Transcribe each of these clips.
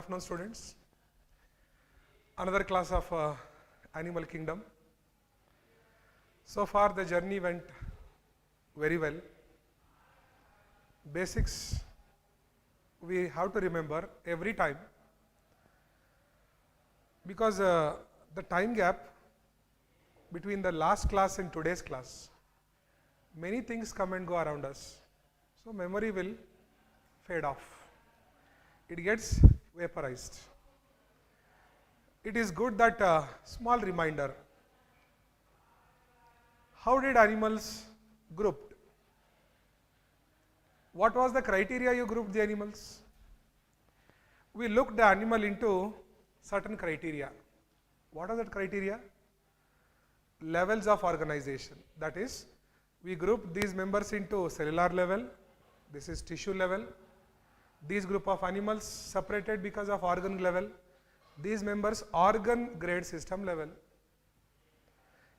afternoon, students. Another class of Animal Kingdom. So far the journey went very well. Basics we have to remember every time, because the time gap between the last class and today's class, many things come and go around us. So memory will fade off. It gets vaporized. It is good that small reminder. How did animals grouped? What was the criteria you grouped the animals? We looked the animal into certain criteria. What are that criteria? Levels of organization. That is, we grouped these members into cellular level. This is tissue level. These group of animals separated because of organ level. These members organ grade system level.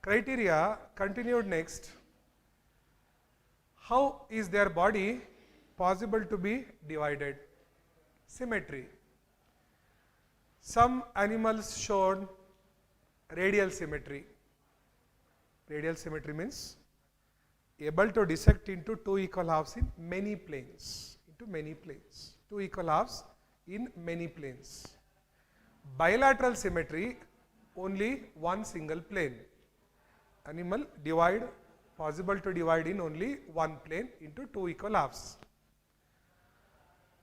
Criteria continued next. How is their body possible to be divided? Symmetry. Some animals showed radial symmetry. Radial symmetry means able to dissect into two equal halves in many planes. Into many planes. Two equal halves in many planes. Bilateral symmetry, only one single plane. Animal possible to divide in only one plane into two equal halves.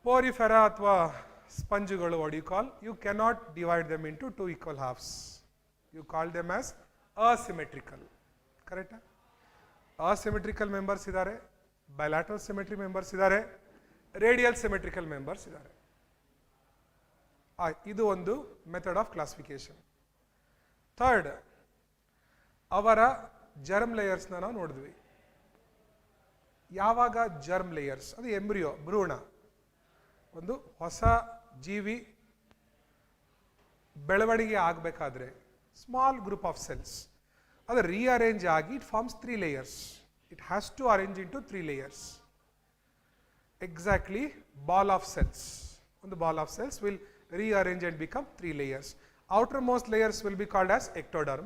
Porifera athwa spongegalu, what do you call? You cannot divide them into two equal halves. You call them as asymmetrical. Correct? Asymmetrical members idare, bilateral symmetry members idare, radial symmetrical members idare. Idu ondu method of classification. Third, ಅವರ germ ಲೇಯರ್ಸ್ನ ನಾವು ನೋಡಿದ್ವಿ. ಯಾವಾಗ germ layers, ಅದು embryo, ಭ್ರೂಣ, ಒಂದು ಹೊಸ ಜೀವಿ ಬೆಳವಣಿಗೆ ಆಗಬೇಕಾದ್ರೆ ಸ್ಮಾಲ್ ಗ್ರೂಪ್ ಆಫ್ ಸೆಲ್ಸ್ ಅದು ರೀಅರೇಂಜ್ ಆಗಿ it forms 3 layers. It has to arrange into 3 layers. Exactly ball of cells. ಒಂದು ball of cells will rearrange and become 3 layers. Outermost layers will be called as ectoderm.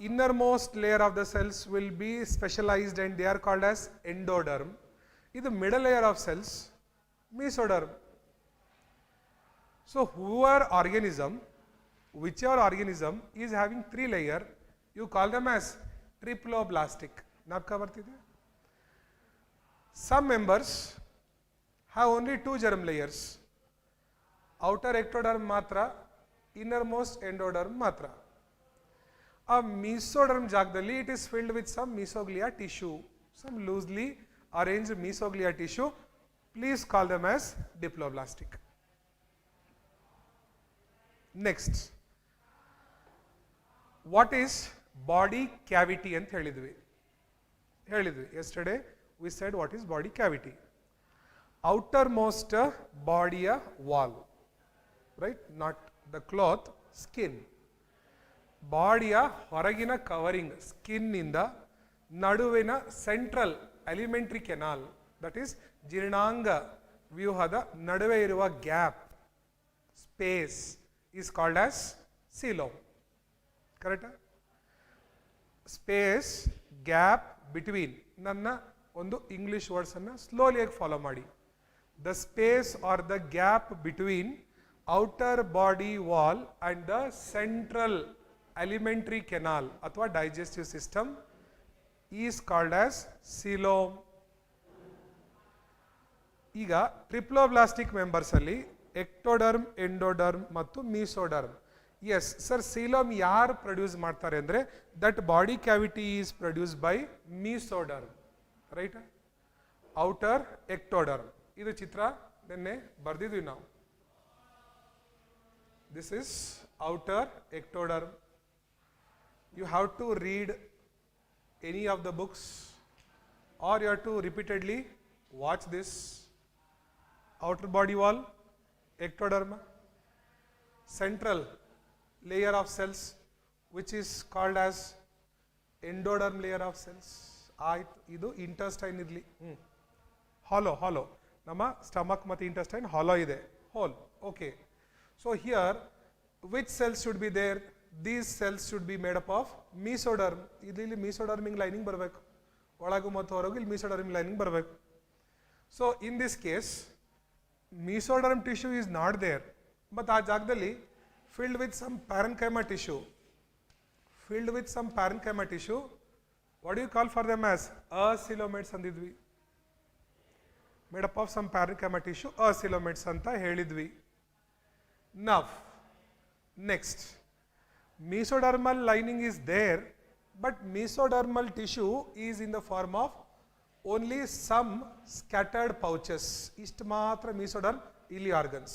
Innermost layer of the cells will be specialized and they are called as endoderm. This is the middle layer of cells, mesoderm. So whichever organism is having 3 layers, you call them as triploblastic. Some members have only 2 germ layers. Outer ectoderm matra, innermost endoderm matra. A mesoderm jagdalli, it is filled with some mesoglia tissue, some loosely arranged mesoglia tissue. Please call them as diploblastic. Next, what is body cavity ant helidvi? Yesterday we said what is body cavity. Outermost body wall. Right? Not the cloth, skin. ಬಾಡಿಯ ಹೊರಗಿನ covering, skin ಇಂದ ನಡುವಿನ central alimentary canal, that is ಜೀರ್ಣಾಂಗ ವ್ಯೂಹದ ನಡುವೆ ಇರುವ gap, space is called as coelom. ಕರೆಕ್ಟಾ? Space, gap, between. ನನ್ನ ಒಂದು ಇಂಗ್ಲಿಷ್ ವರ್ಡ್ಸ್ ಅನ್ನು ಸ್ಲೋಲಿಯಾಗಿ ಫಾಲೋ ಮಾಡಿ. The space or the gap between outer body wall and the central alimentary canal athwa digestive system is called as coelom. Iga triploblastic members alli ectoderm, endoderm mattu mesoderm. Yes sir, coelom yaar produce ಮಾಡ್ತಾರೆ ಅಂದ್ರೆ that body cavity is produced by mesoderm, right? outer ectoderm. ಇದು ಚಿತ್ರ ನೆನ್ನೆ ಬರ್ದಿದ್ವಿ ನಾವು. This is outer ectoderm. You have to read any of the books or you have to repeatedly watch this. Outer body wall, ectoderm, central layer of cells which is called as endoderm layer of cells. Idu intestine idli. Hollow. ನಮ್ಮ stomach ಮತ್ತು intestine ಹಾಲೋ ಇದೆ. whole. Okay. So here, which cells should be there? These cells should be made up of mesoderm. ಇಲ್ಲಿ mesodermic lining ಬರಬೇಕು. ಒಳಗು ಮತ್ತು ಹೊರಗು ಇಲ್ಲಿ mesodermic lining ಬರಬೇಕು. So in this case, mesoderm tissue is not there. But ಆ ಜಾಗದಲ್ಲಿ filled with some parenchyma tissue. Filled with some parenchyma tissue. What do you call for them as? Acoelomates ಅಂದಿದ್ವಿ. Made up of some parenchyma tissue, acoelomates ಅಂತ ಹೇಳಿದ್ವಿ. Now, next, mesodermal lining is there, but mesodermal tissue is in the form of only some scattered pouches. ಇಷ್ಟು ಮಾತ್ರ mesoderm, ಇಲ್ಲಿ organs.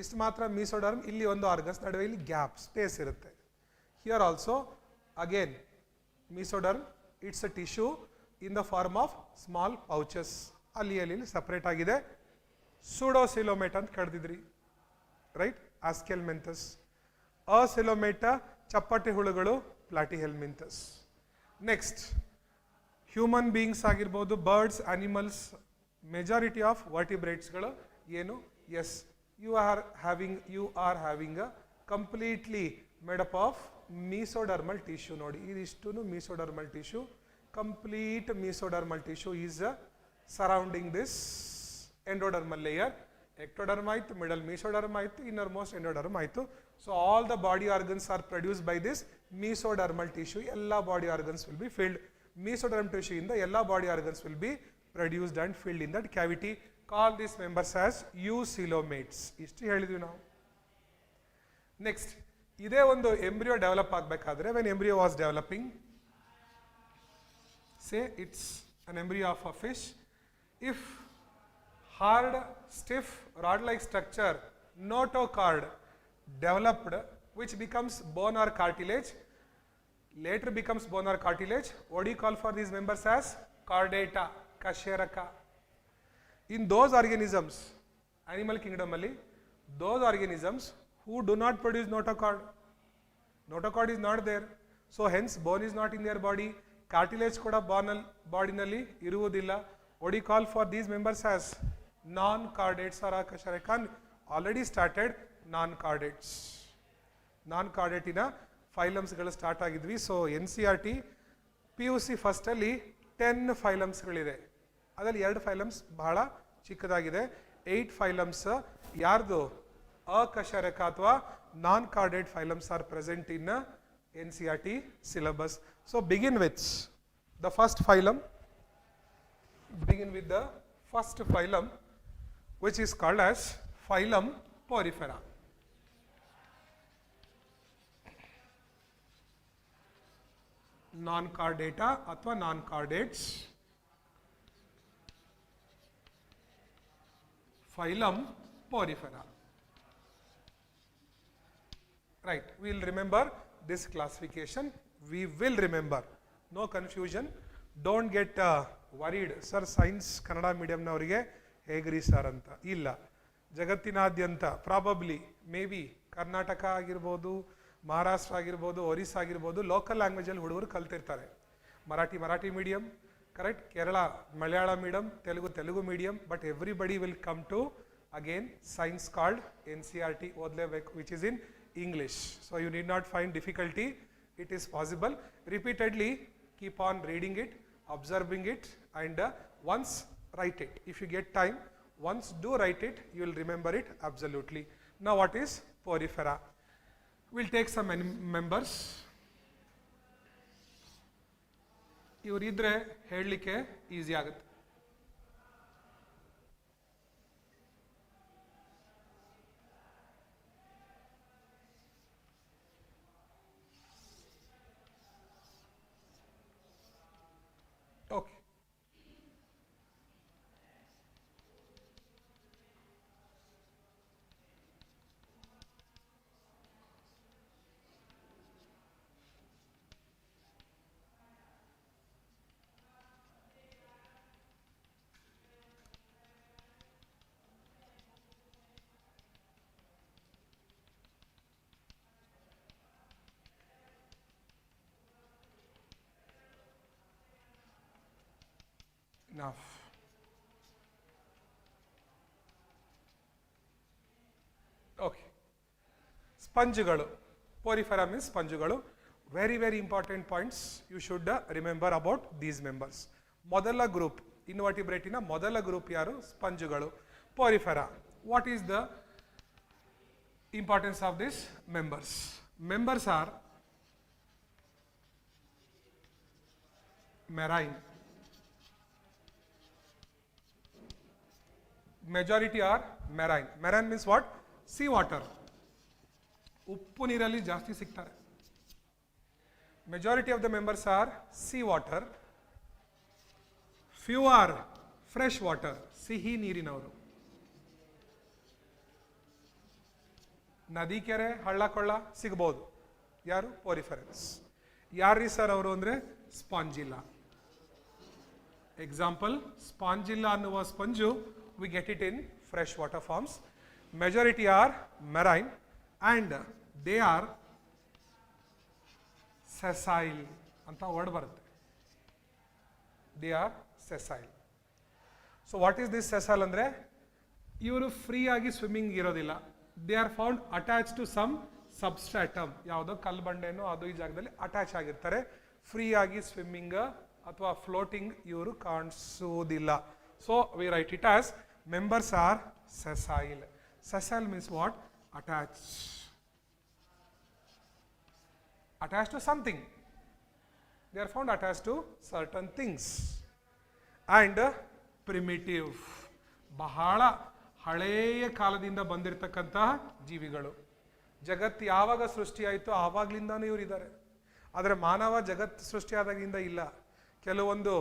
ಇಷ್ಟು ಮಾತ್ರ mesoderm, ಇಲ್ಲಿ ಒಂದು organs, ನಡುವೆ ಇಲ್ಲಿ gap, space ಇರುತ್ತೆ. Here also, again, mesoderm, it's a tissue in the form of small pouches. ಅಲ್ಲಿ ಸಪರೇಟ್ ಆಗಿದೆ. ಸೂಡೋಸಿಲೋಮೇಟ ಅಂತ ಕರೆದಿದ್ರಿ, ರೈಟ್? ಆಸ್ಕೆಲ್ಮೆಂಥಸ್. ಅಸಿಲೋಮೇಟ ಚಪ್ಪಟೆ ಹುಳುಗಳು, ಪ್ಲಾಟಿಹೆಲ್ಮಿಂಥಸ್. ನೆಕ್ಸ್ಟ್, ಹ್ಯೂಮನ್ ಬೀಯಿಂಗ್ಸ್ ಆಗಿರ್ಬೋದು, ಬರ್ಡ್ಸ್, ಅನಿಮಲ್ಸ್, ಮೆಜಾರಿಟಿ ಆಫ್ ವರ್ಟಿಬ್ರೇಟ್ಸ್ಗಳು ಏನು? Yes, you are having a completely made up of mesodermal tissue. ನೋಡಿ, ಇದಿಷ್ಟು mesodermal tissue. Complete mesodermal tissue is surrounding this endodermal layer. Ectoderm ಆಯಿತು, middle mesoderm ಆಯಿತು, innermost endoderm ಆಯಿತು. So all the body organs are produced by this mesodermal tissue. ಎಲ್ಲ body organs will be filled. Mesoderm tissue ಇಂದ ಎಲ್ಲ body organs will be produced and filled in that cavity. Call these members as eucoelomates. ಇಷ್ಟು ಹೇಳಿದ್ವಿ ನಾವು. Next, ಇದೇ ಒಂದು embryo develop ಆಗಬೇಕಾದ್ರೆ, when embryo was developing, say it's an embryo of a fish. If hard, stiff, rod-like structure, notochord, developed, which becomes bone or cartilage, later becomes bone or cartilage, what do you call for these members as? Chordata, Kasheraka. In those organisms, animal kingdom alli, those organisms who do not produce notochord, notochord is not there, so hence bone is not in their body, cartilage ಕೂಡ ಬಾಡಿನಲ್ಲಿ ಇರುವುದಿಲ್ಲ. What do you call for these members as? Non-chordates or akasharaka. Already started non-chordates. Non-chordatiನ ಫೈಲಮ್ಸ್ಗಳು start ಆಗಿದ್ವಿ. So NCERT PUC first ಅಲ್ಲಿ 10 ಫೈಲಮ್ಸ್ಗಳಿದೆ. ಅದರಲ್ಲಿ 2 phylums ಬಹಳ ಚಿಕ್ಕದಾಗಿದೆ. 8 phylums ಯಾರ್ದು? ಅಕಶರಕ ಅಥವಾ non-chordate phylums are present in NCERT syllabus. So begin with the first phylum. Begin with the first phylum, which is called as phylum Porifera. Non-chordata ಅಥವಾ non-chordates. Phylum Porifera. Right, we will remember this classification. We will remember, no confusion. Don't get worried, sir science kannada medium ನವರಿಗೆ ಹೇಗ್ರಿ sir ಅಂತ. ಇಲ್ಲ, ಜಗತ್ತಿನಾದ್ಯಂತ probably may be Karnataka ಆಗಿರ್ಬೋದು, ಮಹಾರಾಷ್ಟ್ರ ಆಗಿರ್ಬೋದು, ಒರಿಸ್ಸಾ ಆಗಿರ್ಬೋದು, local ಲ್ಯಾಂಗ್ವೇಜಲ್ಲಿ ಹುಡುಗರು ಕಲ್ತಿರ್ತಾರೆ. Marathi medium, correct, Kerala Malayalam medium, Telugu medium, but everybody will come to again science called NCERT ಓದಲೇಬೇಕು, which is in English. So you need not find difficulty. It is possible. Repeatedly keep on reading it, observing it, and once write it. If you get time, once do write it, you will remember it absolutely. Now what is Porifera? We'll take some members. ಇವರಿದ್ರೆ ಹೇಳಲಿಕ್ಕೆ easy ಆಗುತ್ತೆ. Okay. Enough. Okay, ಸ್ಪಂಜುಗಳು. Porifera means ಸ್ಪಂಜುಗಳು. Very very important points you should remember about these members. ಮೊದಲ group ಇನ್ವರ್ಟಿಬ್ರೇಟಿನ ಮೊದಲ group ಯಾರು? ಸ್ಪಂಜುಗಳು, Porifera. What is the importance of this members? Members are marine, majority are marine. Marine means what? Sea water. ಉಪ್ಪು ನೀರಲ್ಲಿ ಜಾಸ್ತಿ ಸಿಗ್ತಾರೆ. Majority of the members are sea water. Few are fresh water, ಸಿಹಿ ನೀರಿನವರು. ನದಿ, ಕೆರೆ, ಹಳ್ಳ ಕೊಳ್ಳ ಸಿಗಬಹುದು. ಯಾರು? ಪೋರಿಫೆರನ್ಸ್. ಯಾರ್ರೀ ಸರ್ ಅವರು ಅಂದ್ರೆ ಸ್ಪಾಂಜಿಲ್ಲಾ. ಎಕ್ಸಾಂಪಲ್, ಸ್ಪಾಂಜಿಲ್ಲಾ ಅನ್ನುವ sponge we get it in fresh water forms. Majority are marine and they are sessile ಅಂತ ವರ್ಡ್ ಬರುತ್ತೆ. They are sessile. So what is this sessile ಅಂದ್ರೆ ಇವರು ಫ್ರೀ ಆಗಿ ಸ್ವಿಮ್ಮಿಂಗ್ ಇರೋದಿಲ್ಲ. They are found attach to some substratum, ಯಾವುದೋ ಕಲ್ಲು ಬಂಡೆನೋ ಅದು ಈ ಜಾಗದಲ್ಲಿ ಅಟ್ಯಾಚ್ ಆಗಿರ್ತಾರೆ. ಫ್ರೀ ಆಗಿ ಸ್ವಿಮ್ಮಿಂಗ್ ಅಥವಾ ಫ್ಲೋಟಿಂಗ್ ಇವರು ಕಾಣಿಸುವುದಿಲ್ಲ. So we write it as members are sessile. Sessile means what? Attach. Attach to something. They are found attach to certain things. And primitive, ಬಹಳ ಹಳೆಯ ಕಾಲದಿಂದ ಬಂದಿರತಕ್ಕಂತಹ ಜೀವಿಗಳು. ಜಗತ್ತು ಯಾವಾಗ ಸೃಷ್ಟಿಯಾಯಿತು ಆವಾಗ್ಲಿಂದಾನು ಇವರು ಇದ್ದಾರೆ. ಆದರೆ ಮಾನವ ಜಗತ್ತು ಸೃಷ್ಟಿಯಾದಾಗಿಂದ ಇಲ್ಲ. ಕೆಲವೊಂದು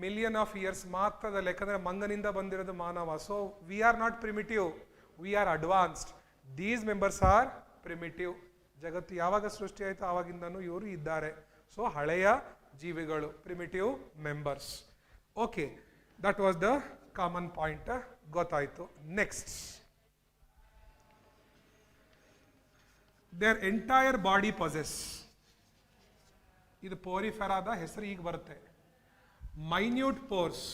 ಮಿಲಿಯನ್ ಆಫ್ ಇಯರ್ಸ್ ಮಾತ್ರದಲ್ಲಿ, ಯಾಕಂದ್ರೆ ಮಂಗನಿಂದ ಬಂದಿರೋದು ಮಾನವ. So we are not primitive, we are advanced. These members are primitive. ಜಗತ್ತು ಯಾವಾಗ ಸೃಷ್ಟಿಯಾಯಿತು ಆವಾಗಿಂದನೂ ಇವರು ಇದ್ದಾರೆ. ಸೊ ಹಳೆಯ ಜೀವಿಗಳು, primitive members. Okay, that was the common point. ಗೊತ್ತಾಯಿತು. Next, there entire body possess. ಇದು ಪೋರಿಫೆರಾದ ಹೆಸರು ಈಗ ಬರುತ್ತೆ. Minute pores.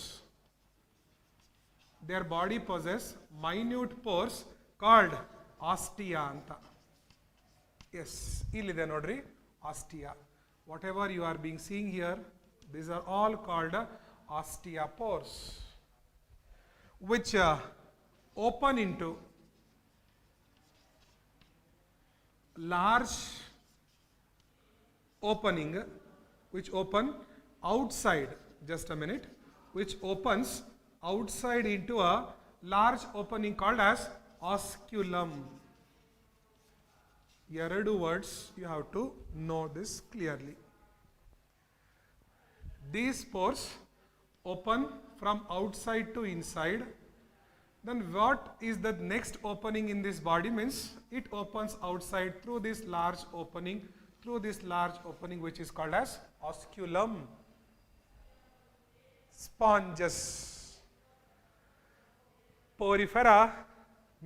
There body possess minute pores called ostia ಅಂತ. ಎಸ್, ಇಲ್ಲಿದೆ ನೋಡ್ರಿ ostia. Whatever you are being seeing here, these are all called ostia force, which open into large opening, which open outside, just a minute, which opens outside into a large opening called as osculum. Two words, you have to know this clearly. These pores open from outside to inside. Then what is the next opening in this body? Means it opens outside through this large opening, which is called as osculum. Sponges. Porifera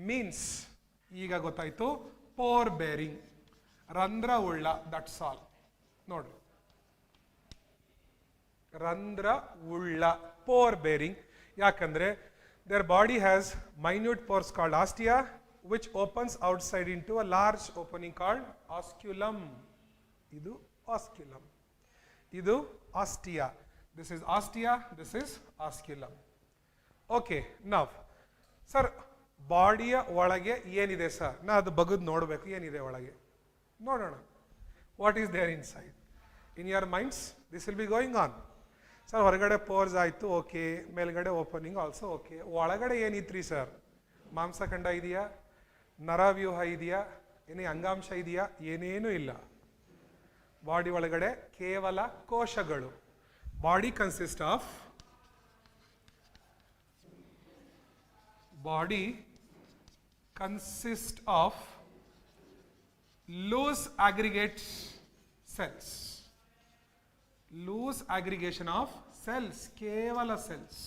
means ಈಗ ಗೊತ್ತಾಯ್ತು pore bearing, ರಂಧ್ರ ಉಳ್ಳ. That's all. ನೋಡ್ರಿ, ರಂಧ್ರ ಉಳ್ಳ, pore bearing. ಯಾಕಂದ್ರೆ their body has minute pores called ostia, which opens outside into a large opening called osculum. Idu osculum. Idu ostia. This is ostia, this is osculum. Okay, now sir, ಬಾಡಿಯ ಒಳಗೆ ಏನಿದೆ sir? ನಾ ಅದು ಬಗ್ಗದು ನೋಡಬೇಕು, ಏನಿದೆ ಒಳಗೆ ನೋಡೋಣ. What is there inside? In your minds this will be going on. Sir ಹೊರಗಡೆ pores ಆಯಿತು, ಓಕೆ. ಮೇಲ್ಗಡೆ ಓಪನಿಂಗ್ ಆಲ್ಸೋ ಓಕೆ. ಒಳಗಡೆ ಏನಿತ್ರಿ ಸರ್? ಮಾಂಸಖಂಡ ಇದೆಯಾ? ನರವ್ಯೂಹ ಇದೆಯಾ? ಏನೇ ಅಂಗಾಂಶ ಇದೆಯಾ? ಏನೇನೂ ಇಲ್ಲ. ಬಾಡಿ ಒಳಗಡೆ ಕೇವಲ ಕೋಶಗಳು. Body consist of loose aggregate cells. Loose aggregation of cells, kevala cells.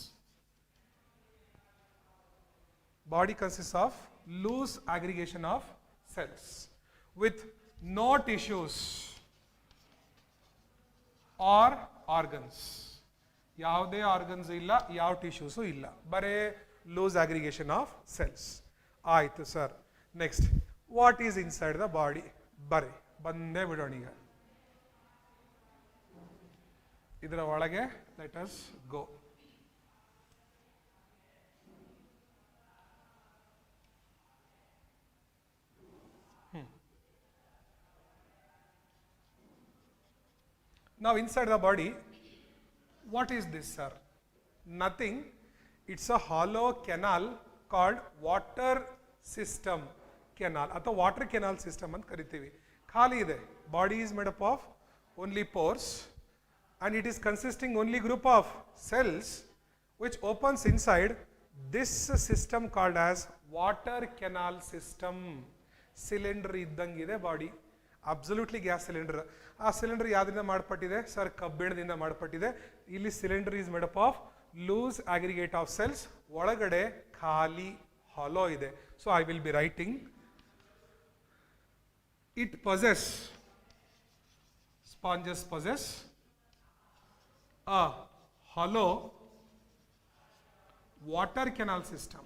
Body consists of loose aggregation of cells with no tissues or organs. ಯಾವುದೇ ಆರ್ಗನ್ಸ್ ಇಲ್ಲ, ಯಾವ ಟಿಶ್ಯೂಸು ಇಲ್ಲ, ಬರೇ ಲೂಸ್ ಅಗ್ರಿಗೇಷನ್ ಆಫ್ ಸೆಲ್ಸ್. ಆಯಿತು sir. Next, what is inside the body? ಬರ್ರಿ ಬಂದೇ ಬಿಡೋಣ ಈಗ ಇದರ ಒಳಗೆ. Let us go. Now inside the body, what is this, sir? Nothing. It's a hollow canal called water system canal ಅಥವಾ water canal system ಅಂತ ಕರಿತೀವಿ. ಖಾಲಿ ಇದೆ. Body is made up of only pores and it is consisting only group of cells which opens inside this system called as water canal system. Cylinder ಇದ್ದಂಗಿದೆ body. Absolutely gas cylinder. ಆ cylinder ಯಾವ್ದರಿಂದ ಮಾಡಲ್ಪಟ್ಟಿದೆ sir? ಕಬ್ಬಿಣದಿಂದ ಮಾಡಲ್ಪಟ್ಟಿದೆ. ಇಲ್ಲಿ cylinder is made up of loose aggregate of cells. ಒಳಗಡೆ ಖಾಲಿ hollow ಇದೆ. So I will be writing it possess, sponges possess a hollow water canal system.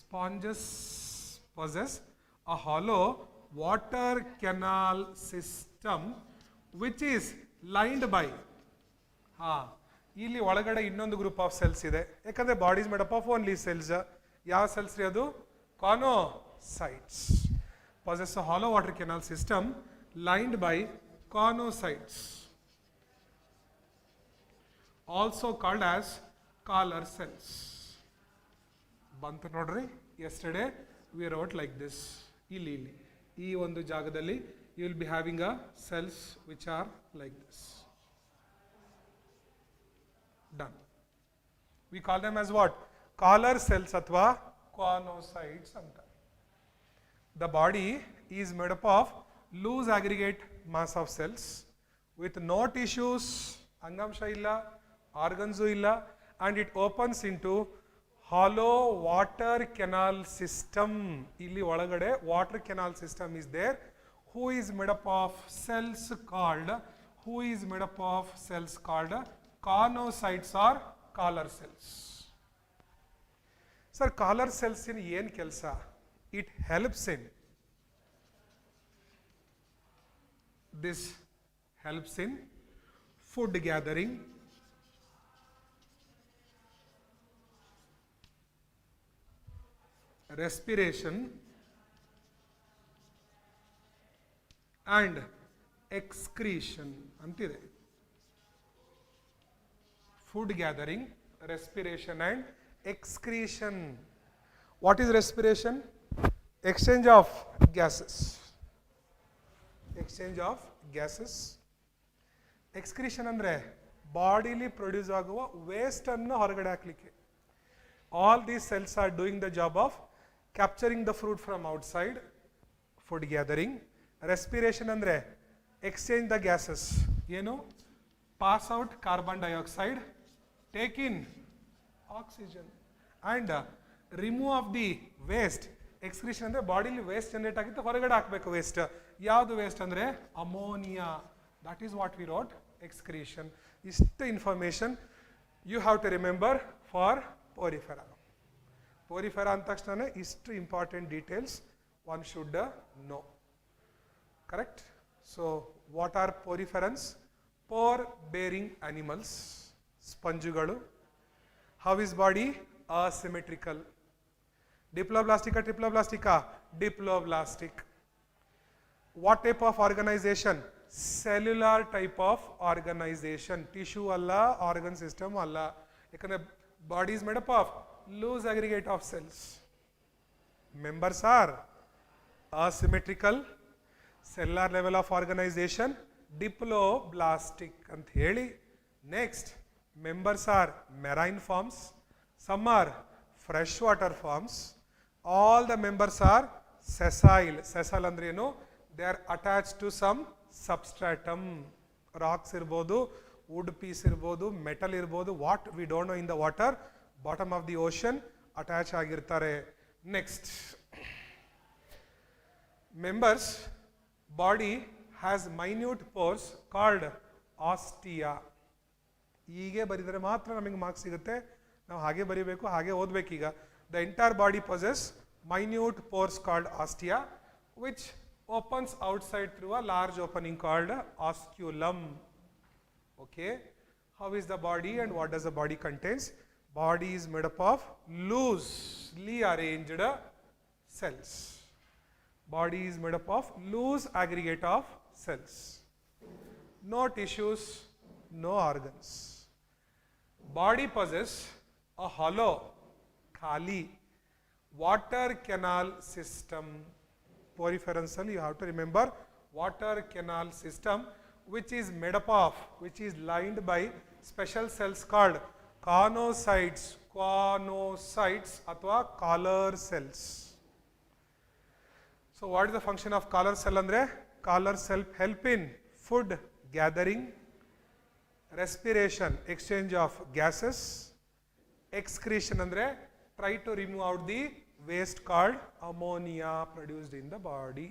Sponges possess a hollow water canal system which is lined by ಇಲ್ಲಿ ಒಳಗಡೆ ಇನ್ನೊಂದು group of cells ಇದೆ. ಯಾಕಂದ್ರೆ body is made up of only cells. ಯಾವ cells ರೀ ಅದು? ಕಾನೋಸೈಟ್ಸ್. possess a hollow water canal system lined by conocytes, also called as collar cells. ಬಂತು ನೋಡ್ರಿ. yesterday we wrote like this. ಇಲ್ಲಿ ಈ ಒಂದು ಜಾಗದಲ್ಲಿ you will be having a cells which are like this. Done. We call them as what? Collar cells ಅಥವಾ conocytes ಅಂತ. The body is made up of loose aggregate mass of cells with no tissues, ಅಂಗಾಂಶ ಇಲ್ಲ, organs ಇಲ್ಲ, and it opens into hollow water canal system. ಇಲ್ಲಿ ಒಳಗಡೆ water canal system is there. Who is made up of cells called conocytes or collar cells. Sir, collar cells in ಏನು ಕೆಲಸ? It helps in food gathering, respiration and excretion ಅಂತಿದೆ. Food gathering, respiration and excretion. What is respiration? Exchange of gases. Excretion ಅಂದ್ರೆ ಬಾಡಿಲಿ produce ಆಗುವ waste ಅನ್ನು ಹೊರಗಡೆ ಹಾಕ್ಲಿಕ್ಕೆ. All these cells are doing the job of capturing the fruit from outside, food gathering. Respiration andre exchange the gases. ಏನು? Pass out carbon dioxide, take in oxygen and remove of the waste. Excretion ಅಂದ್ರೆ ಬಾಡಿಲಿ waste generate ಆಗಿತ್ತು ಹೊರಗಡೆ ಹಾಕಬೇಕು waste. ಯಾವುದು waste ಅಂದ್ರೆ ammonia. That is what we wrote, excretion. ಇಷ್ಟು information you have to remember for Porifera. Porifera ಅಂದ ತಕ್ಷಣ ಇಷ್ಟು important details one should know. Correct? So what are poriferans? Pore bearing animals, ಸ್ಪಂಜುಗಳು. How is body? Asymmetrical. Diploblastica, triploblastica? Diploblastic. What type of organization? Cellular type of organization. Tissue ಅಲ್ಲ, organ system ಅಲ್ಲ. ಯಾಕಂದ್ರೆ body is made up of loose aggregate of cells. Members are asymmetrical. Cellular level of organization diploblastic ಅಂತ ಹೇಳಿ. Next, members are marine forms. Some are freshwater forms. All the members are sessile. Sessile ಅಂದ್ರೆ ಏನು? They are attached to some substratum. Rocks ಇರ್ಬೋದು, wood piece ಇರ್ಬೋದು, metal ಇರ್ಬೋದು, what we don't know in the water, bottom of the ocean attach ಆಗಿರ್ತಾರೆ. Next, members, body has minute pores called ostia. ಹೀಗೆ ಬರೆದರೆ ಮಾತ್ರ ನಮಗೆ ಮಾರ್ಕ್ಸ್ ಸಿಗುತ್ತೆ. ನಾವು ಹಾಗೆ ಬರಿಬೇಕು, ಹಾಗೆ ಓದಬೇಕೀಗ. The entire body possesses minute pores called ostia, which opens outside through a large opening called osculum. Okay. How is the body and what does the body contains? Body is made up of loosely arranged cells. Body is made up of loose aggregate of cells. No tissues, no organs. Body possesses a hollow, khali, water canal system. Poriferential, you have to remember, water canal system, which is made up of, which is lined by special cells called conocytes, ಅಥವಾ collar cells. So what is the function of collar cell andre? Collar cell help in food gathering, respiration, exchange of gases, excretion andre try to remove out the waste called ammonia produced in the body.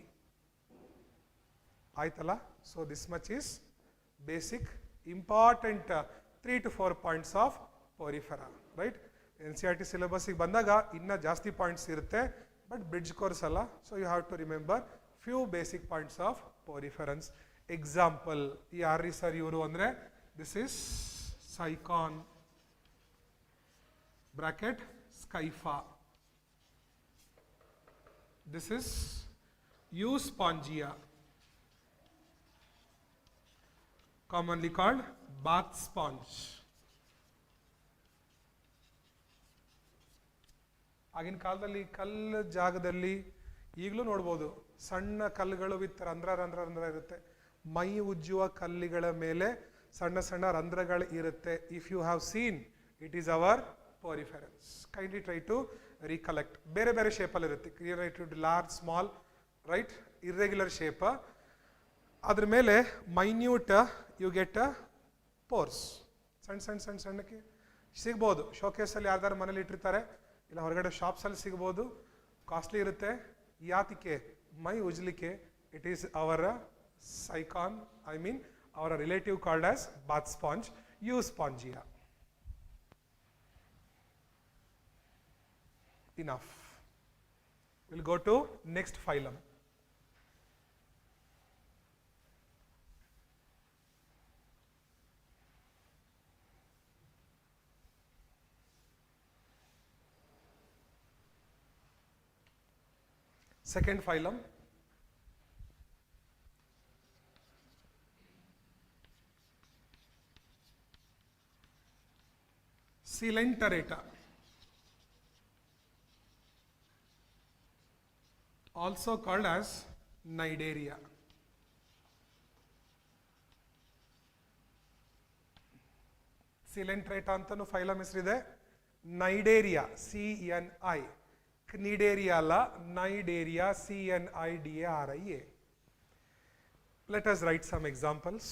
Aitala? So this much is basic important 3 to 4 points of porifera, right? NCERT syllabus ಗೆ ಬಂದಾಗ ಇನ್ನ ಜಾಸ್ತಿ points ಇರುತ್ತೆ, but bridge course ಅಲ್ಲ. So you have to remember few basic points of poriferans. Example, ಯಾರ್ರಿ sir ಇವರು ಅಂದ್ರೆ, this is Sycon bracket Scypha. This is Euspongia, commonly called bath sponge. ಆಗಿನ ಕಾಲದಲ್ಲಿ ಕಲ್ಲು ಜಾಗದಲ್ಲಿ ಈಗಲೂ ನೋಡ್ಬೋದು ಸಣ್ಣ ಕಲ್ಲುಗಳು ವಿತ್ ರಂಧ್ರ ಇರುತ್ತೆ. ಮೈ ಉಜ್ಜುವ ಕಲ್ಲಿಗಳ ಮೇಲೆ ಸಣ್ಣ ಸಣ್ಣ ರಂಧ್ರಗಳು ಇರುತ್ತೆ. If you have seen, it is our poriferans. Kindly try to recollect. ಬೇರೆ ಬೇರೆ ಶೇಪಲ್ಲಿ ಇರುತ್ತೆ, created large, small, right, irregular shape. ಅದ್ರ ಮೇಲೆ ಮೈನ್ಯೂಟ್ ಯು ಗೆಟ್ ಪೋರ್ಸ್, ಸಣ್ಣಕ್ಕೆ ಸಿಗ್ಬೋದು. ಶೋಕೇಸಲ್ಲಿ ಯಾರ್ದಾರು ಮನೇಲಿ ಇಟ್ಟಿರ್ತಾರೆ, ಇಲ್ಲ ಹೊರಗಡೆ ಶಾಪ್ಸಲ್ಲಿ ಸಿಗ್ಬೋದು. ಕಾಸ್ಟ್ಲಿ ಇರುತ್ತೆ. ಯಾತಿಕೆ? ಮೈ ಉಜ್ಲಿಕ್ಕೆ. It is our sycon, I mean ಅವರ relative called as bath sponge, euspongia. Enough. We'll go to next phylum. Second phylum, Coelenterata, also called as Cnidaria. Coelenterata ಅಂತನೂ ಫೈಲಮ್ ಹೆಸರಿದೆ. Cnidaria, CNI. Cnidaria ಅಲ್ಲ, Cnidaria, CNIDARIA. Let us write some examples.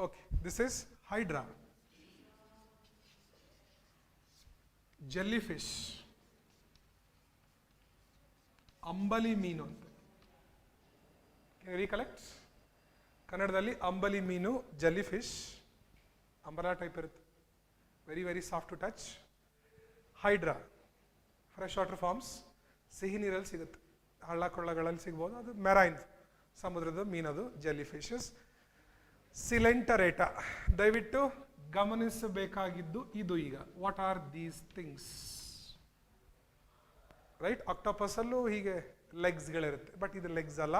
Okay, this is Hydra, jellyfish, ಅಂಬಲಿ ಮೀನು ಅಂತ. Can you recollect? ಕನ್ನಡದಲ್ಲಿ ಅಂಬಲಿ ಮೀನು, jellyfish, umbrella type ಇರುತ್ತೆ, very very soft to touch. Hydra fresh water forms, ಸಿಹಿ ನೀರಲ್ಲಿ ಸಿಗುತ್ತೆ, ಹಳ್ಳ ಕೊಳ್ಳಗಳಲ್ಲಿ ಸಿಗ್ಬೋದು, ಅದು ಮೆರೈನ್ ಸಮುದ್ರದ ಮೀನದು, ಜೆಲ್ಲಿ ಫಿಶಸ್. ಸಿಲೆಂಟರೇಟ, ದಯವಿಟ್ಟು ಗಮನಿಸಬೇಕಾಗಿದ್ದು ಇದು. ಈಗ what are these things? Right, octopus ಅಲ್ಲೂ ಹೀಗೆ ಲೆಗ್ಸ್ಗಳಿರುತ್ತೆ, ಬಟ್ ಇದು ಲೆಗ್ಸ್ ಅಲ್ಲ,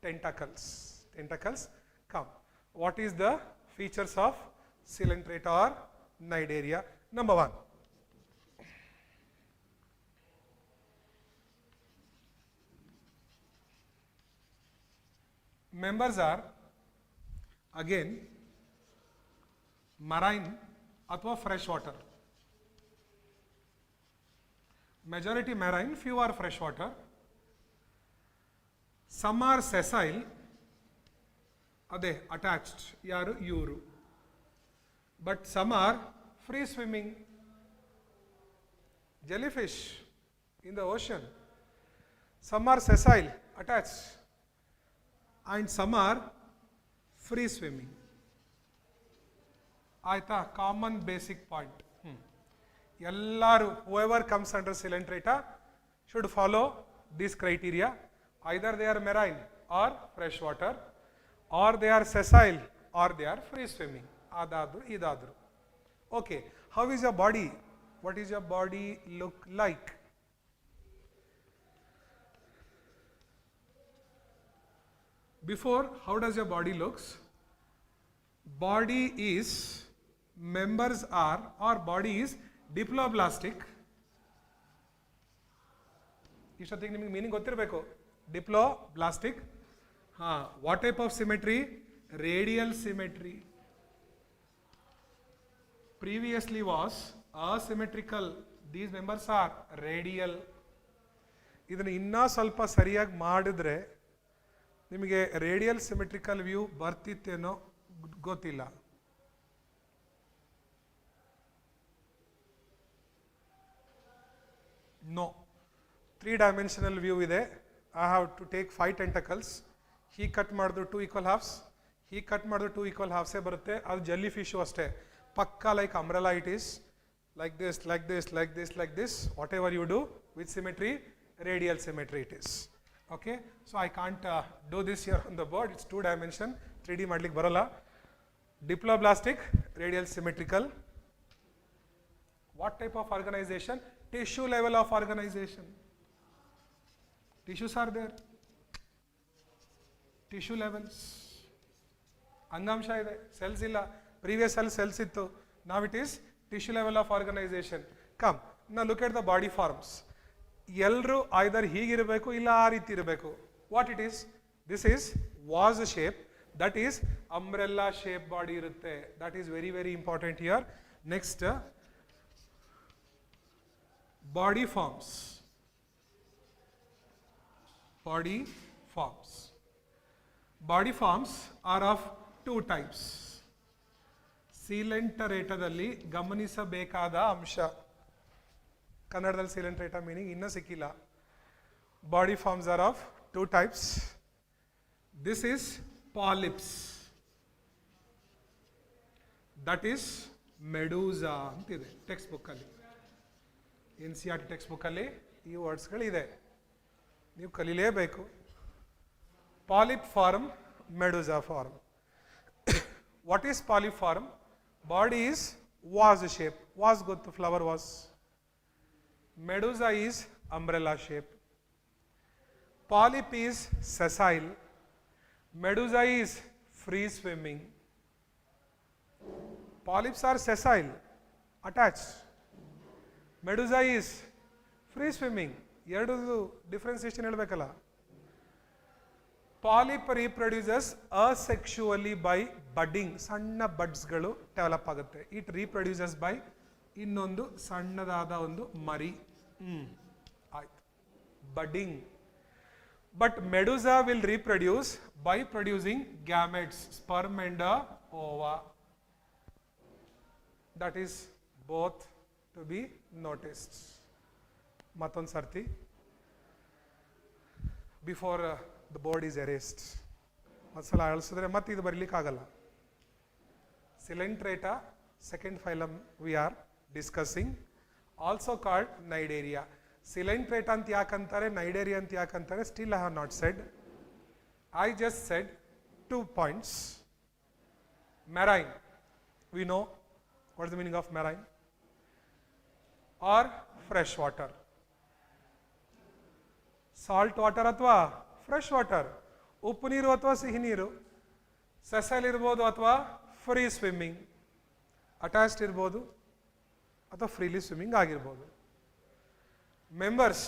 tentacles. Tentacles. Come, what is the features of coelenterata or cnidaria? Number 1, members are again marine ಅಥವಾ fresh water. Majority marine, few are fresh water. Some are sessile, ಅದೇ attached, ಯಾರು ಇವರು. But some are free swimming. Jellyfish in the ocean. Some are sessile, attached, and some are free swimming. ಆಯ್ತಾ? Common basic point. ಎಲ್ಲರೂ whoever comes under Coelenterata should follow this criteria. Either they are marine or fresh water, or they are sessile, or they are free swimming. ಅದಾದ್ರು ಇದಾದ್ರು. Okay, how is your body? What is your body look like? Before, how does your body looks? Body is, members are, or body is diploblastic. ಇಷ್ಟೊತ್ತಿಗೆ ನಿಮಗೆ meaning ಗೊತ್ತಿರಬೇಕು. Diploblastic. What type of symmetry? Radial symmetry. Previously was asymmetrical. These members are radial. ಇದನ್ನು ಇನ್ನೂ ಸ್ವಲ್ಪ ಸರಿಯಾಗಿ ಮಾಡಿದ್ರೆ ನಿಮಗೆ radial symmetrical view ಬರ್ತಿತ್ತೇನೋ ಗೊತ್ತಿಲ್ಲ. ನೋ, 3-dimensional ವ್ಯೂ ಇದೆ. I have to take 5 tentacles. ಹೀಗೆ ಕಟ್ ಮಾಡಿದ್ರು 2 equal halves, ಹೀಗೆ ಕಟ್ ಮಾಡಿದ್ರು 2 equal halfsೇ ಬರುತ್ತೆ. ಅದು ಜೆಲ್ಲಿ ಫಿಶು ಅಷ್ಟೇ, ಪಕ್ಕಾ like umbrella it is. like this, like this, like this, like this. Whatever you do with symmetry, radial symmetry it is. Okay, so I can't do this here on the board. It's 2-dimension, 3D ಮಾಡ್ಲಿಕ್ಕೆ ಬರಲ್ಲ. Diploblastic, radial symmetrical. What type of organization? Tissue level of organization. Tissues are there. Tissue levels. ಅಂಗಾಂಶ ಇದೆ, cells ಇಲ್ಲ. Previous cells ittu. Now it is tissue level of organization. Come, now look at the body forms. ಎಲ್ಲರೂ either ಹೀಗಿರಬೇಕು ಇಲ್ಲ ಆ ರೀತಿ ಇರಬೇಕು. What it is? This is was shape. That is umbrella shape body ಇರುತ್ತೆ. That is very very important here. Next, body forms. Body forms. Body forms are of 2 types. ಸೀಲೆಂಟರೇಟದಲ್ಲಿ ಗಮನಿಸಬೇಕಾದ ಅಂಶ. ಕನ್ನಡದಲ್ಲಿ ಸೀಲೆಂಟರೇಟ ಮೀನಿಂಗ್ ಇನ್ನೂ ಸಿಕ್ಕಿಲ್ಲ. Body forms are of 2 types. This is polyps. That is medusa ಅಂತಿದೆ text ಬುಕ್ಕಲ್ಲಿ. NCERT text ಬುಕ್ಕಲ್ಲಿ ಈ ವರ್ಡ್ಸ್ಗಳಿದೆ, ನೀವು ಕಲೀಲೇಬೇಕು. Polyp form, medusa form. What is polyp form? Body is vase shape. Vase ಗೊತ್ತು, flower vase. Medusa is umbrella shape. Polyp is sessile. Medusa is free swimming. Polyps are sessile, attached. Medusa is free swimming. ಎರಡದು differentiation ಹೇಳಬೇಕಲ್ಲ. Polyp reproduces asexually by budding. ಸಣ್ಣ ಬಡ್ಸ್ಗಳು develop ಆಗುತ್ತೆ. It reproduces by ಇನ್ನೊಂದು ಸಣ್ಣದಾದ ಒಂದು ಮರಿ. ಆಯ್ತು, budding. But Medusa will reproduce by producing gametes, sperm and ova. That is both to be noticed. ಮತ್ತೊಂದು ಸರ್ತಿ before the board is erased. ಒಂದ್ಸಲ ಅಳಿಸಿದ್ರೆ ಮತ್ತೆ ಇದು ಬರಲಿಕ್ಕೆ ಆಗಲ್ಲ. ಸಿಲೆಂಟ್ರೇಟ second phylum we are discussing, also called Cnidaria. Coelenterata anta yakantare, Cnidaria anta yakantare, still I have not said. I just said 2 points. Marine, we know what is the meaning of marine, or fresh water. Salt water ಅಥವಾ fresh water, ಉಪ್ಪು ನೀರು ಅಥವಾ ಸಿಹಿ ನೀರು, ಸೆಸೈಲ್ ಇರ್ಬೋದು ಅಥವಾ free swimming, attached ಇರ್ಬೋದು ಅಥವಾ ಫ್ರೀಲಿ ಸ್ವಿಮ್ಮಿಂಗ್ ಆಗಿರ್ಬೋದು. Members,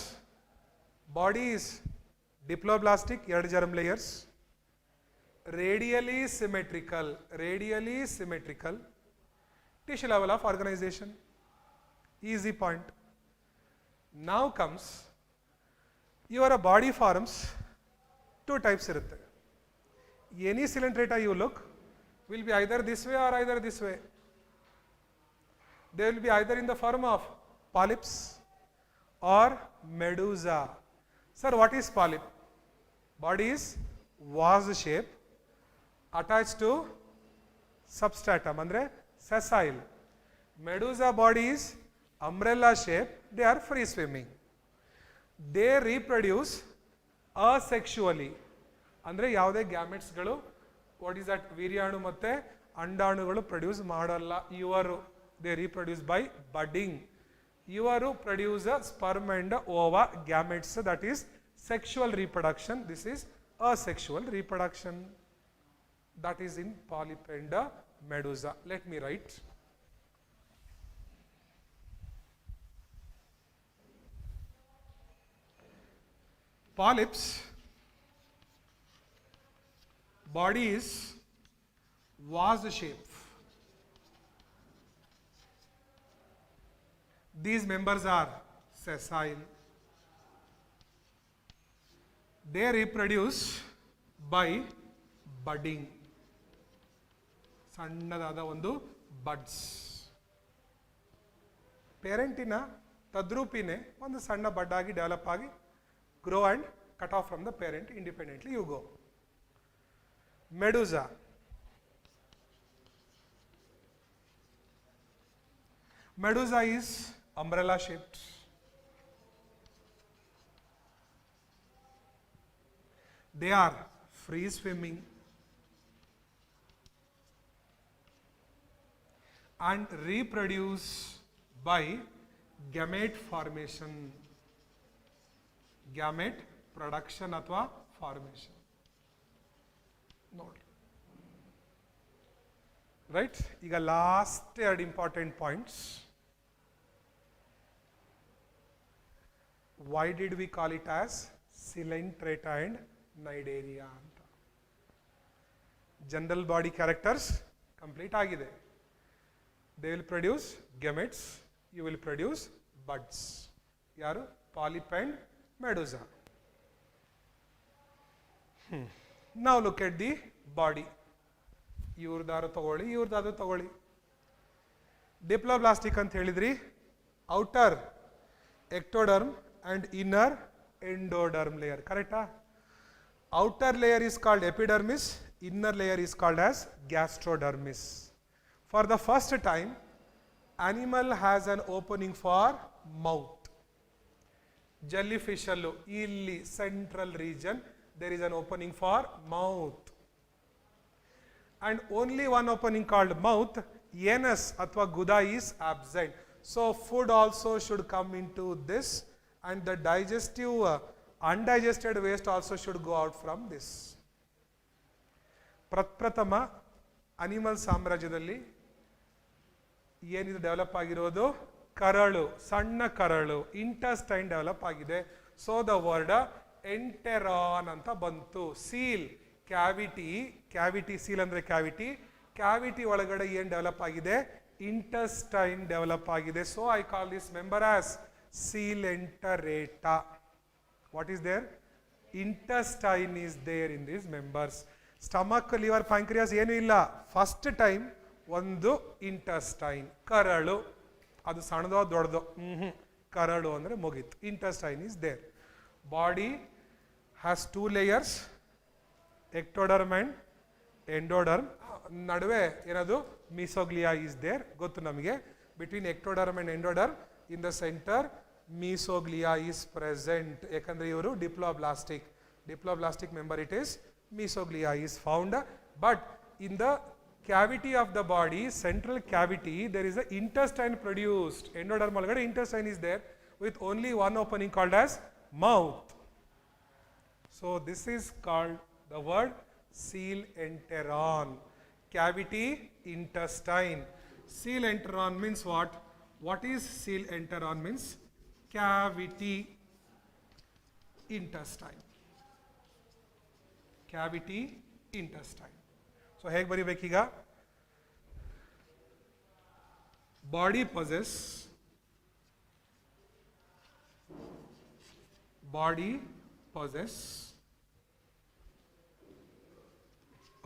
body is diploblastic, 2 germ layers, radially symmetrical, tissue level of organization, easy point. Now comes your body forms 2 types irutte. Any Coelenterata you look will be either this way or either this way. They will be either in the form of polyps or medusa. Sir, what is polyp? Body is vase shape attached to substratum andre sessile. Medusa body is umbrella shape, they are free swimming. They reproduce asexually. ಅಂದರೆ ಯಾವುದೇ ಗ್ಯಾಮೆಟ್ಸ್ಗಳು, what is that, ವೀರ್ಯಾಣು ಮತ್ತು ಅಂಡಾಣುಗಳು produce ಮಾಡಲ್ಲ ಇವರು. They reproduce by budding. ಇವರು produce sperm and ova gametes, that is sexual reproduction. This is asexual reproduction. That is in polyp and medusa. Let me write. Polyps, body is vase shape. These members are sessile. They reproduce by budding. ಸಣ್ಣದಾದ ಒಂದು buds. ಪೇರೆಂಟಿನ ತದ್ರೂಪಿನೇ ಒಂದು ಸಣ್ಣ ಬಡ್ ಆಗಿ develop ಆಗಿ grow and cut off from the parent independently you go. Medusa, medusa is umbrella shaped. They are free swimming and reproduce by gamete formation. Gamete production ಅಥವಾ formation. ನೋಡಿ right. ಈಗ last 2 important points. Why did we call it as Coelenterata and Cnidaria ಅಂತ. General body characters complete ಆಗಿದೆ. They will produce gametes, you will produce buds. ಯಾರು? polyp and medusa. Now look at the body. ಇವ್ರದಾರು ತಗೊಳ್ಳಿ, ಇವ್ರದಾದ್ರು ತಗೊಳ್ಳಿ. Diploblastic ಅಂತ ಹೇಳಿದ್ರಿ, outer ectoderm and inner endoderm layer, ಕರೆಕ್ಟಾ? Outer layer is called epidermis, inner layer is called as gastrodermis. For the first time, animal has an opening for mouth. Jellyfish allu illi central region there is an opening for mouth, and only one opening called mouth, anus athwa guda is absent. So food also should come into this, and the digestive undigested waste also should go out from this. ಪ್ರಪ್ರಥಮ animal ಸಾಮ್ರಾಜ್ಯದಲ್ಲಿ ಏನಿದು develop ಆಗಿರೋದು? ಕರಳು, ಸಣ್ಣ ಕರಳು, intestine develop ಆಗಿದೆ. So the word ಎಂಟೆರಾನ್ ಅಂತ ಬಂತು. ಸೀಲ್, ಕ್ಯಾವಿಟಿ, ಸೀಲ್ ಅಂದ್ರೆ ಕ್ಯಾವಿಟಿ ಒಳಗಡೆ ಏನ್ ಡೆವಲಪ್ ಆಗಿದೆ? ಇಂಟೆಸ್ಟೈನ್ ಡೆವಲಪ್ ಆಗಿದೆ. So I call this member as Coelenterata. What is there? Intestine is there in these members. Stomach, liver, pancreas ಏನು ಇಲ್ಲ. ಫಸ್ಟ್ ಟೈಮ್ ಒಂದು ಇಂಟೆಸ್ಟೈನ್, ಕರಳು. ಅದು ಸಣ್ಣದೋ ದೊಡ್ಡದೋ? ಕರಳು ಅಂದರೆ ಮುಗೀತು. Intestine is there. Body has 2 layers, ectoderm and endoderm. ನಡುವೆ ಏನದು ಮೀಸೋಗ್ಲಿಯಾ ಈಸ್ ದೇರ್ ಗೊತ್ತು ನಮಗೆ. Between ectoderm and endoderm in the centre mesoglea is present. ಯಾಕಂದ್ರೆ ಇವರು diploblastic member it is mesoglea is found. But in the cavity of the body, central cavity, there is a intestine produced. Endoderm ಒಳಗಡೆ intestine is there with only one opening called as mouth. So this is called the word coelenteron. Cavity, intestine. Coelenteron means what? What is coelenteron means? Cavity, intestine. Cavity, intestine. So ಹೇಗೆ ಬರಿಬೇಕೀಗ? Body possess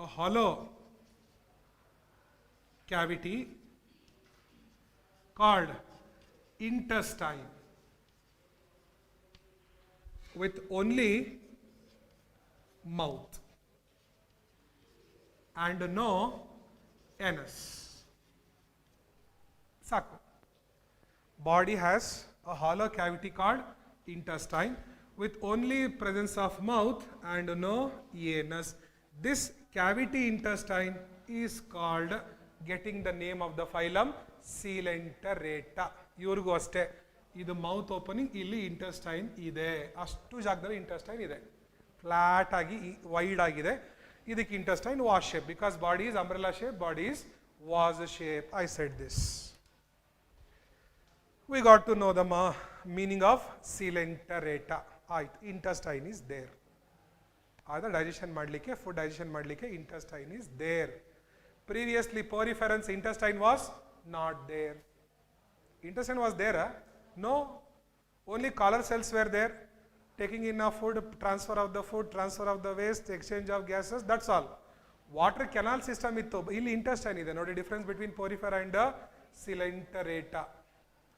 a hollow cavity called intestine with only mouth and no anus. Saku. Body has a hollow cavity called intestine with only presence of mouth and no anus. This cavity intestine is called, getting the name of the phylum, Coelenterata. ಇವ್ರಿಗೂ ಅಷ್ಟೇ, ಇದು mouth opening, ಇಲ್ಲಿ intestine ಇದೆ, ಅಷ್ಟು ಜಾಗದಲ್ಲಿ intestine ಇದೆ, flat ಆಗಿ wide ಆಗಿದೆ. ಇದಕ್ಕೆ intestine was shape because body is umbrella shape, body is was shape. I said this. We got to know the meaning of coelenterata. Intestine is there. Either digestion ಮಾಡಲಿಕ್ಕೆ, food digestion ಮಾಡಲಿಕ್ಕೆ intestine is there. Previously poriferens intestine was not there. Intestine was there? No. Only collar cells were there. Taking in of food, transfer of the food, transfer of the waste, exchange of gases, that's all. Water canal system ittu, illi intestine ide ನೋಡಿ, difference between porifera and coelenterata.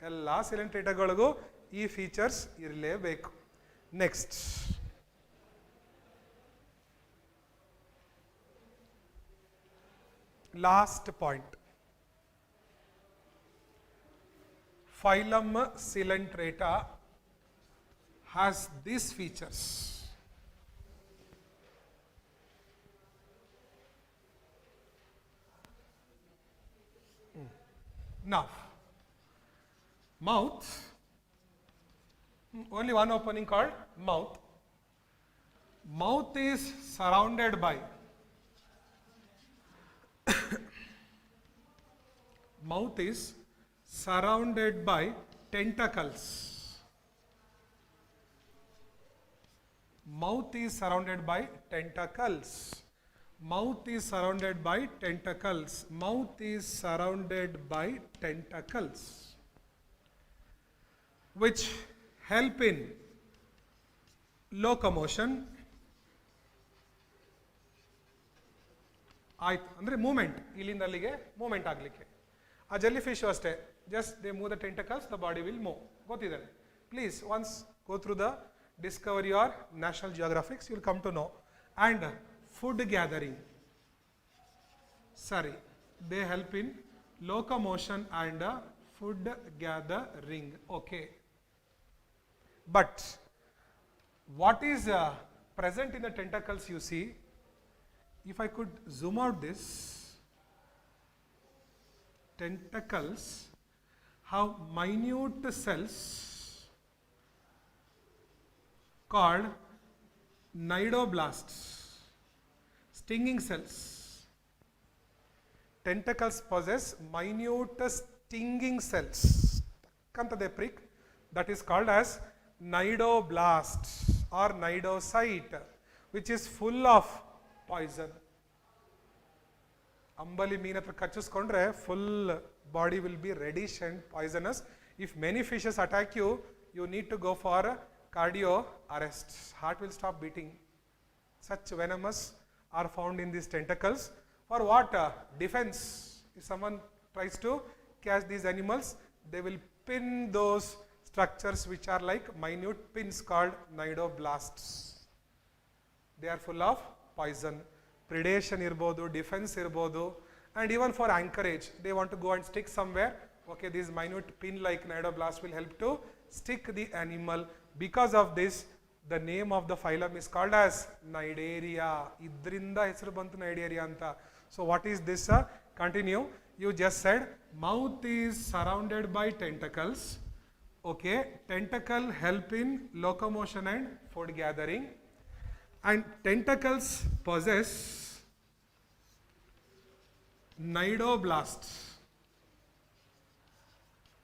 ಎಲ್ಲ coelenterataಗಳಿಗೂ ಈ features ಇರಲೇಬೇಕು. Next, last point, phylum coelenterata has these features. Now, mouth, only one opening called mouth. Mouth is surrounded by mouth is surrounded by tentacles. Mouth is surrounded by tentacles. Mouth is surrounded by tentacles. Mouth is surrounded by tentacles, which help in locomotion. ಆಯ್ತು ಅಂದರೆ moment, ಇಲ್ಲಿಂದ ಅಲ್ಲಿಗೆ movement ಆಗಲಿಕ್ಕೆ. ಆ jellyfish ಅಷ್ಟೇ, just they move the tentacles, the body will move. ಗೊತ್ತಿದೆ. Please once go through the discovery or national geographics, you will come to know. And food gathering, sorry, they help in locomotion and food gathering. Okay, but what is present in the tentacles? You see, if I could zoom out this, tentacles have minute cells called cnidoblasts, stinging cells. Tentacles possess minute stinging cells, they prick, that is called as cnidoblast or cnidocyte, which is full of poison. ಅಂಬಲಿ ಮೀನ್ ಹತ್ರ ಕಚ್ಚಿಸ್ಕೊಂಡ್ರೆ full body will be reddish and poisonous. If many fishes attack you, you need to go for cardio arrest. Heart will stop beating. Such venomous are found in these tentacles. For what? Defense. If someone tries to catch these animals, they will pin those structures which are like minute pins called cnidoblasts. They are full of poison. predation irbodu, defense irbodu, and even for anchorage. They want to go and stick somewhere. Okay, this minute pin like cnidoblast will help to stick the animal. Because of this, the name of the phylum is called as Cnidaria. Idrinda hesaru bantu Cnidaria anta. So what is this? Continue. You just said mouth is surrounded by tentacles. Okay, tentacle help in locomotion and food gathering, and tentacles possess cnidoblasts,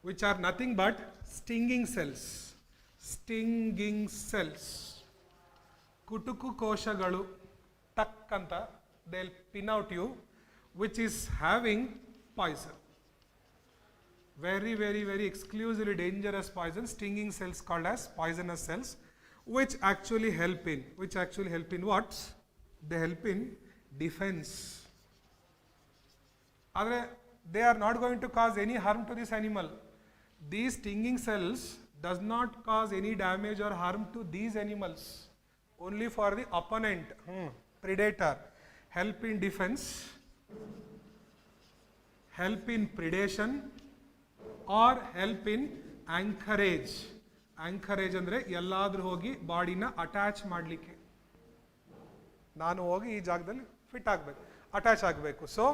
which are nothing but stinging cells. Stinging cells. Kutuku koshagalu takkanta, they'll pin out you, which is having poison. Very, very, very exclusively dangerous poison. Stinging cells called as poisonous cells, which actually help in what? They help in defense. They are not going to cause any harm to this animal. These stinging cells does not cause any damage or harm to these animals. Only for the opponent, predator. Help in defense, help in predation, or help in anchorage. Anchorage andre ಎಲ್ಲಾದರೂ ಹೋಗಿ ಬಾಡಿನ attach ಮಾಡಲಿಕ್ಕೆ. ನಾನು ಹೋಗಿ ಈ ಜಾಗದಲ್ಲಿ fit ಆಗಬೇಕು, attach ಆಗಬೇಕು. So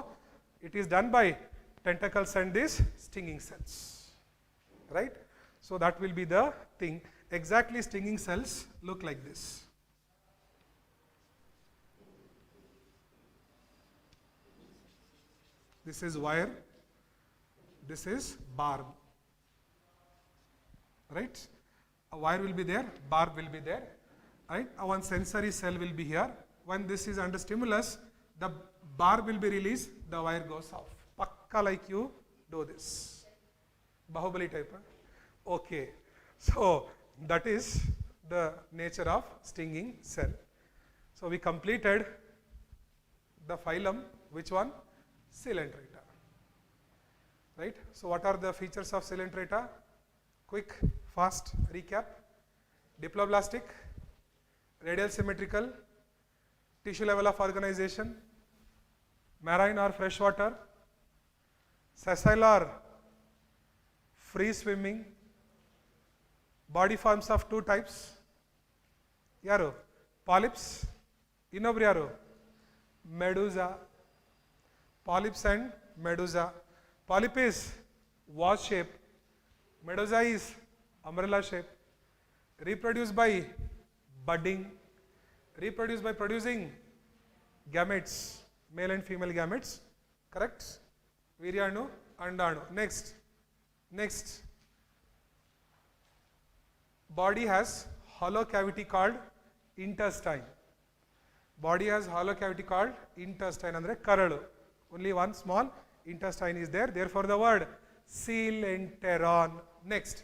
it is done by tentacles and these stinging cells, right? So that will be the thing. Exactly, stinging cells look like this. This is wire, this is barb, right? A wire will be there, barb will be there, right? One sensory cell will be here. When this is under stimulus, the barb will be released, the wire goes off. Pakka like you do this. Bahubali type. Okay. So that is the nature of stinging cell. So we completed the phylum. Which one? Coelenterata. Right? So what are the features of Coelenterata? Quick, fast recap. Diploblastic, radial symmetrical, tissue level of organization, marine or freshwater, sessile or free swimming, body forms of two types. Yaru? Polyps, innobru yaru? Medusa. Polyps and medusa. Polyp is watch shape, medusa is umbrella shape. Reproduce by budding, reproduce by producing gametes, male and female gametes, correct? Viryanu, Andanu. Next, body has hollow cavity called intestine. Body has hollow cavity called intestine, andre karalu. Only one small intestine is there, therefore the word coelenteron. Next,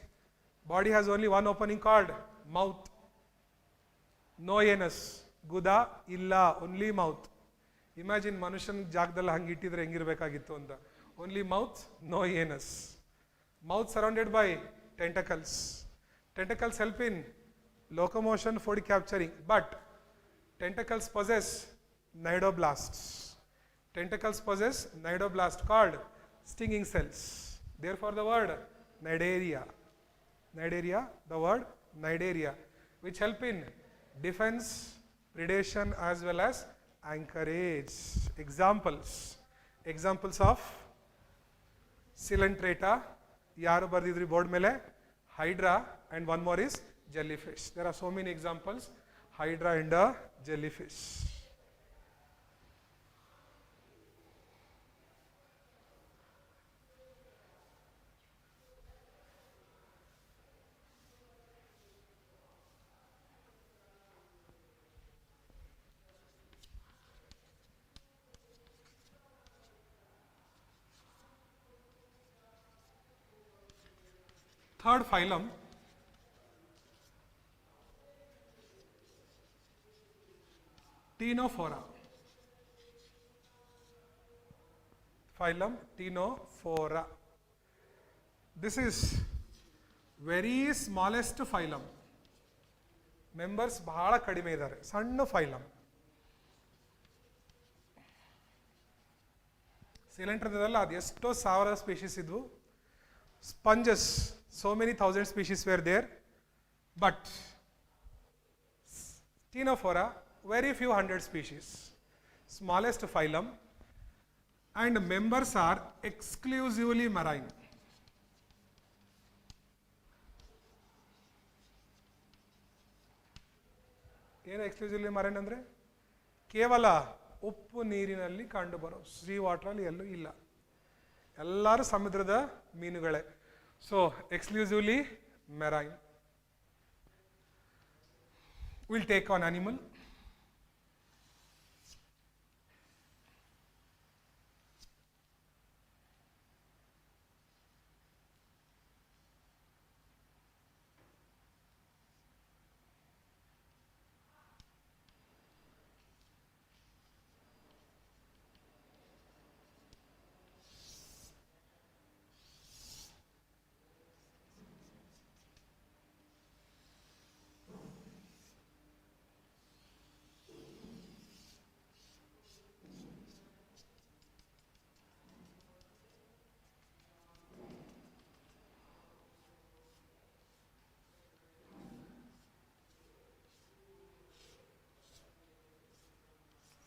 body has only one opening called mouth. No anus, guda illa, only mouth. Imagine manushan ಜಾಗದಲ್ಲಿ ಹಂಗೆ ಇಟ್ಟಿದ್ರೆ ಹೆಂಗಿರಬೇಕಾಗಿತ್ತು ಅಂತ. Only mouth, no anus. Mouth surrounded by tentacles. Tentacles help in locomotion, food capturing, but tentacles possess cnidoblasts. Tentacles possess cnidoblast called stinging cells. Therefore the word Cnidaria. Cnidaria, the word Cnidaria, which help in defense, predation as well as anchorage. Examples of Coelenterata, yaru bardidri board mele? Hydra, and one more is jellyfish. There are so many examples, Hydra and jellyfish. Third phylum, Ctenophora. Phylum Ctenophora. This is very smallest phylum. Members ಬಹಳ ಕಡಿಮೆ ಇದ್ದಾರೆ, ಸಣ್ಣ phylum. ಸಿಲೆಂಟ್ರದಲ್ಲ ಅದು ಎಷ್ಟೋ ಸಾವಿರ species ಇದ್ವು. Sponges, so many thousand species were there, but Ctenophora, very few hundred species, smallest phylum, and members are exclusively marine. ಏನು exclusively marine ಅಂದರೆ ಕೇವಲ ಉಪ್ಪು ನೀರಿನಲ್ಲಿ ಕಂಡು ಬರೋ, ಸೀ ವಾಟ್ರಲ್ಲಿ ಎಲ್ಲೂ ಇಲ್ಲ, ಎಲ್ಲರೂ ಸಮುದ್ರದ ಮೀನುಗಳೇ. So exclusively marine. Will take on animal.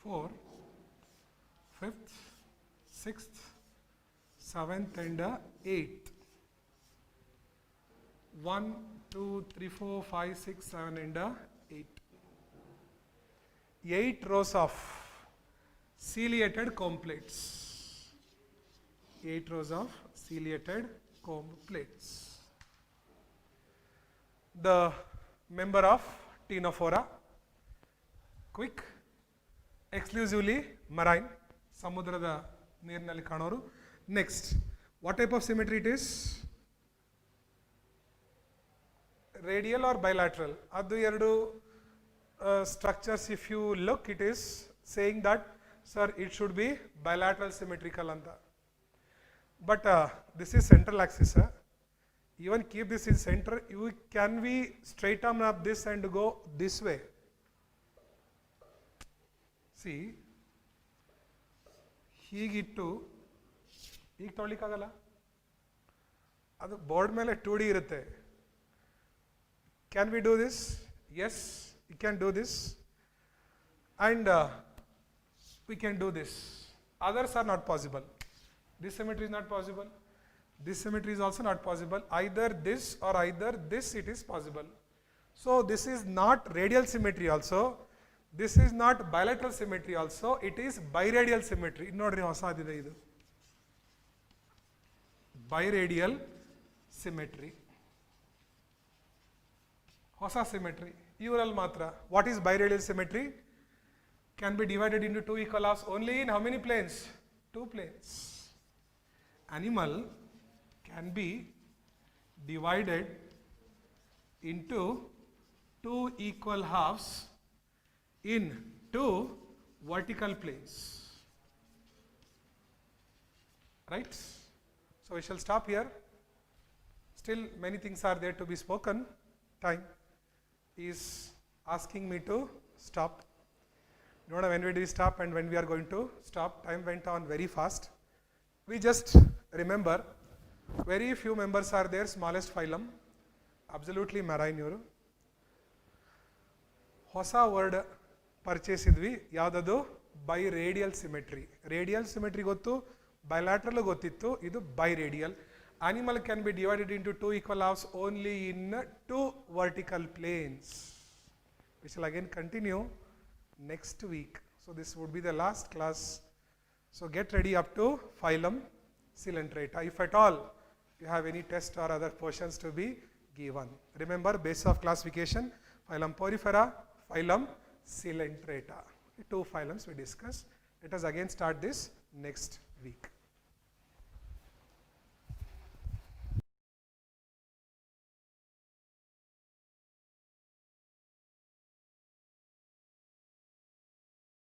Fourth, fifth, sixth, seventh, and eighth. 1, 2, 3, 4, 5, 6, 7, and 8. 8 rows of ciliated comb plates. 8 rows of ciliated comb plates. The member of Ctenophora. Quick. Exclusively marine, ಸಮುದ್ರದ ನೀರಿನಲ್ಲಿ ಕಾಣೋರು. Next, what type of symmetry it is? Radial or bilateral? ಅದು ಎರಡು structures. If you look, it is saying that sir it should be bilateral symmetrical ಅಂತ. But this is central axis. even keep this in center, you can be straight arm up this and go this way. See, ಹೀಗಿಟ್ಟು ಈಗ ತೊಳಿಕ್ಕಾಗಲ್ಲ, ಅದು board ಮೇಲೆ 2D ಇರುತ್ತೆ. Can we do this? Yes, you can do this and we can do this. Others are not possible. This symmetry is not possible. This symmetry is also not possible. Either this or either this it is possible. So this is not radial symmetry also. This is not bilateral symmetry also. It is biradial symmetry. Nodri ಹೊಸದಿದೆ ಇದು. Biradial symmetry. ಹೊಸ symmetry. ಇವರಲ್ಲಿ ಮಾತ್ರ. What is biradial symmetry? Can be divided into two equal halves only in how many planes? Two planes. Animal can be divided into two equal halves in two vertical planes. Right? So we shall stop here. Still many things are there to be spoken. Time is asking me to stop. You don't know when we do stop and when we are going to stop. Time went on very fast. We just remember very few members are there, smallest phylum, absolutely marine ಇವರು. ಹೊಸ word purchase ಇದ್ವಿ, ಯಾವುದದು? By radial symmetry. Radial symmetry ಗೊತ್ತು, bilateral ಗೊತ್ತಿತ್ತು, ಇದು by radial. Animal can be divided into two equal halves only in two vertical planes. We shall again continue next week. So this would be the last class. So get ready up to phylum Coelenterata. If at all you have any test or other portions to be given. Remember basis of classification, phylum Porifera, phylum Coelenterata. Two phylums we discussed. Let us again start this next week.